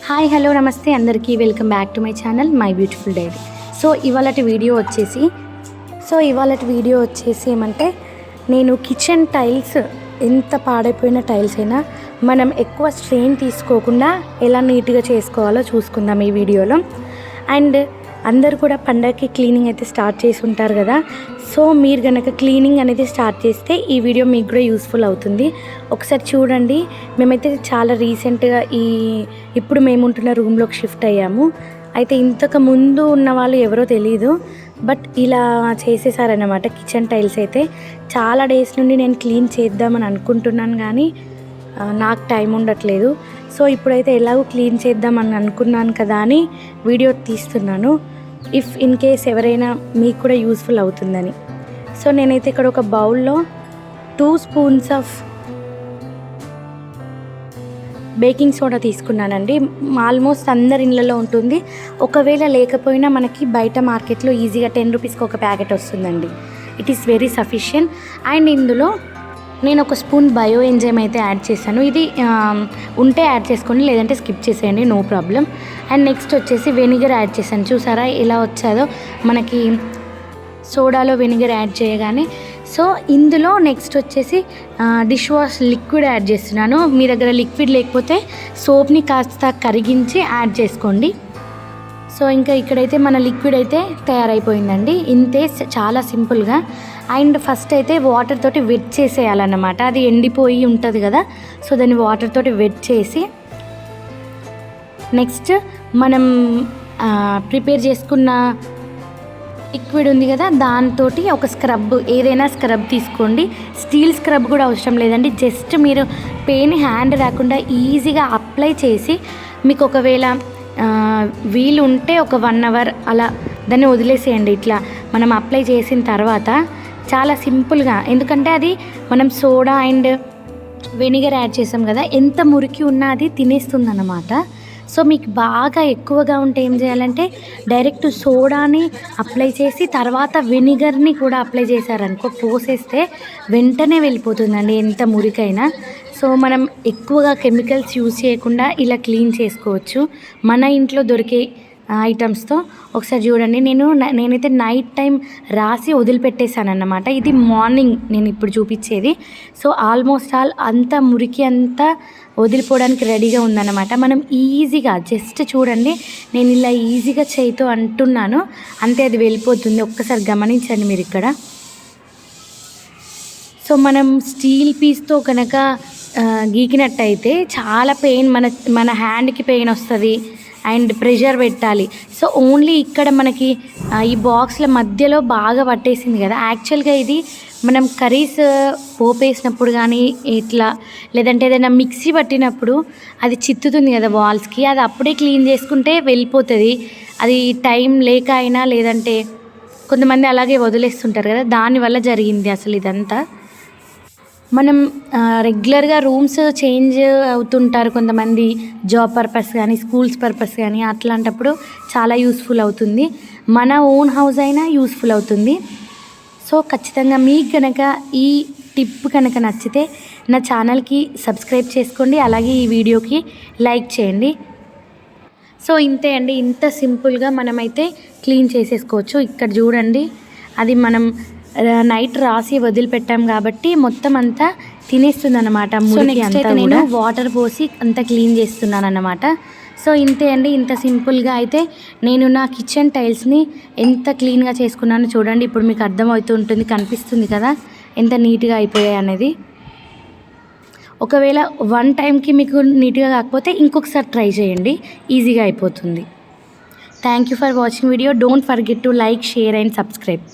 Hi hello నమస్తే అందరికీ welcome back to my channel my beautiful diary. ఇవాళటి video వచ్చేసి ఏమంటే నేను కిచెన్ టైల్స్ ఎంత పాడైపోయిన టైల్స్ అయినా మనం ఎక్కువ స్ట్రెయిన్ తీసుకోకుండా ఎలా నీట్గా చేసుకోవాలో చూసుకుందాం ఈ వీడియోలో. అండ్ అందరు కూడా పండగకి క్లీనింగ్ అయితే స్టార్ట్ చేసి ఉంటారు కదా. మీరు కనుక క్లీనింగ్ అనేది స్టార్ట్ చేస్తే ఈ వీడియో మీకు కూడా యూస్ఫుల్ అవుతుంది. ఒకసారి చూడండి. మేమైతే చాలా రీసెంట్గా ఇప్పుడు మేము ఉంటున్న రూమ్లోకి షిఫ్ట్ అయ్యాము. అయితే ఇంతకు ముందు ఉన్న వాళ్ళు ఎవరో తెలీదు, బట్ ఇలా చేసేసారన్నమాట కిచెన్ టైల్స్ అయితే. చాలా డేస్ నుండి నేను క్లీన్ చేద్దామని అనుకుంటున్నాను కానీ నాకు టైం ఉండట్లేదు. ఇప్పుడైతే ఎలాగో క్లీన్ చేద్దామని అనుకున్నాను కదా అని వీడియో తీస్తున్నాను. ఇఫ్ ఇన్ కేస్ ఎవరైనా మీకు కూడా యూస్ఫుల్ అవుతుందని. నేనైతే ఇక్కడ ఒక బౌల్లో 2 స్పూన్స్ ఆఫ్ బేకింగ్ సోడా తీసుకున్నానండి. ఆల్మోస్ట్ అందరి ఇళ్ళలో ఉంటుంది. ఒకవేళ లేకపోయినా మనకి బయట మార్కెట్లో ఈజీగా 10 రూపీస్కి ఒక ప్యాకెట్ వస్తుందండి. It is very sufficient. And ఇందులో నేను 1 స్పూన్ బయో ఎంజైమ్ అయితే యాడ్ చేశాను. ఇది ఉంటే యాడ్ చేసుకోండి, లేదంటే స్కిప్ చేసేయండి, నో ప్రాబ్లం. అండ్ నెక్స్ట్ వచ్చేసి వెనిగర్ యాడ్ చేశాను. చూసారా ఎలా వచ్చాదో మనకి సోడాలో వెనిగర్ యాడ్ చేయగానే. ఇందులో నెక్స్ట్ వచ్చేసి డిష్ వాష్ లిక్విడ్ యాడ్ చేస్తున్నాను. మీ దగ్గర లిక్విడ్ లేకపోతే సోప్ని కాస్త కరిగించి యాడ్ చేసుకోండి. ఇంకా ఇక్కడైతే మన లిక్విడ్ అయితే తయారైపోయిందండి. ఇంతే, చాలా సింపుల్గా. అండ్ ఫస్ట్ అయితే వాటర్ తోటి వెట్ చేసేయాలన్నమాట. అది ఎండిపోయి ఉంటుంది కదా, దాన్ని వాటర్ తోటి వెట్ చేసి నెక్స్ట్ మనం ప్రిపేర్ చేసుకున్న లిక్విడ్ ఉంది కదా దాంతో ఒక స్క్రబ్, ఏదైనా స్క్రబ్ తీసుకోండి. స్టీల్ స్క్రబ్ కూడా అవసరం లేదండి. జస్ట్ మీరు పెయిన్ హ్యాండ్ రాకుండా ఈజీగా అప్లై చేసి, మీకు ఒకవేళ వీలు ఉంటే ఒక 1 అవర్ అలా దాన్ని వదిలేసేయండి. ఇట్లా మనం అప్లై చేసిన తర్వాత చాలా సింపుల్గా, ఎందుకంటే అది మనం సోడా అండ్ వెనిగర్ యాడ్ చేసాం కదా, ఎంత మురికి ఉన్నా అది తినేస్తుంది అన్నమాట. మీకు బాగా ఎక్కువగా ఉంటే ఏం చేయాలంటే డైరెక్ట్ సోడాని అప్లై చేసి తర్వాత వెనిగర్ని కూడా అప్లై చేశారనుకో, పోసేస్తే వెంటనే వెళ్ళిపోతుందండి ఎంత మురికైనా. మనం ఎక్కువగా కెమికల్స్ యూజ్ చేయకుండా ఇలా క్లీన్ చేసుకోవచ్చు మన ఇంట్లో దొరికే ఐటమ్స్తో. ఒకసారి చూడండి, నేనైతే నైట్ టైం రాసి వదిలిపెట్టేశాను అన్నమాట. ఇది మార్నింగ్ నేను ఇప్పుడు చూపించేది. ఆల్మోస్ట్ ఆల్ అంత మురికి అంతా వదిలిపోవడానికి రెడీగా ఉందన్నమాట. మనం ఈజీగా జస్ట్ చూడండి, నేను ఇలా ఈజీగా చేయితో అంటున్నాను అంతే, అది వెళ్ళిపోతుంది. ఒక్కసారి గమనించండి మీరు ఇక్కడ. మనం స్టీల్ పీస్తో కనుక గీకినట్టయితే చాలా పెయిన్, మన హ్యాండ్కి పెయిన్ వస్తుంది అండ్ ప్రెషర్ పెట్టాలి. ఓన్లీ ఇక్కడ మనకి ఈ బాక్స్ల మధ్యలో బాగా పట్టేసింది కదా. యాక్చువల్గా ఇది మనం కర్రీస్ పోపేసినప్పుడు కానీ ఇట్లా, లేదంటే ఏదైనా మిక్సీ పట్టినప్పుడు అది చిత్తుతుంది కదా వాల్స్కి, అది అప్పుడే క్లీన్ చేసుకుంటే వెళ్ళిపోతుంది. అది టైం లేక అయినా, లేదంటే కొంతమంది అలాగే వదిలేస్తుంటారు కదా, దానివల్ల జరిగింది అసలు ఇదంతా. మనం రెగ్యులర్గా రూమ్స్ చేంజ్ అవుతుంటారు కొంతమంది, జాబ్ పర్పస్ కానీ స్కూల్స్ పర్పస్ కానీ, అట్లాంటప్పుడు చాలా యూస్ఫుల్ అవుతుంది. మన ఓన్ హౌస్ అయినా యూస్ఫుల్ అవుతుంది. ఖచ్చితంగా మీకు కనుక ఈ టిప్ కనుక నచ్చితే నా ఛానల్కి సబ్స్క్రైబ్ చేసుకోండి, అలాగే ఈ వీడియోకి లైక్ చేయండి. ఇంతే అండి, ఇంత సింపుల్గా మనమైతే క్లీన్ చేసేసుకోవచ్చు. ఇక్కడ చూడండి, అది మనం నైట్ రాసి వదిలిపెట్టాం కాబట్టి మొత్తం అంతా తినేస్తుంది అనమాట. నెక్స్ట్ అయితే నేను వాటర్ పోసి అంతా క్లీన్ చేస్తున్నాను అన్నమాట. ఇంతే అండి, ఇంత సింపుల్గా అయితే నేను నా కిచెన్ టైల్స్ని ఎంత క్లీన్గా చేసుకున్నానో చూడండి. ఇప్పుడు మీకు అర్థమవుతూ ఉంటుంది, కనిపిస్తుంది కదా ఎంత నీట్గా అయిపోయాయి అనేది. ఒకవేళ 1 టైంకి మీకు నీట్గా కాకపోతే ఇంకొకసారి ట్రై చేయండి, ఈజీగా అయిపోతుంది. Thank you for watching video. Don't forget to like, share and subscribe.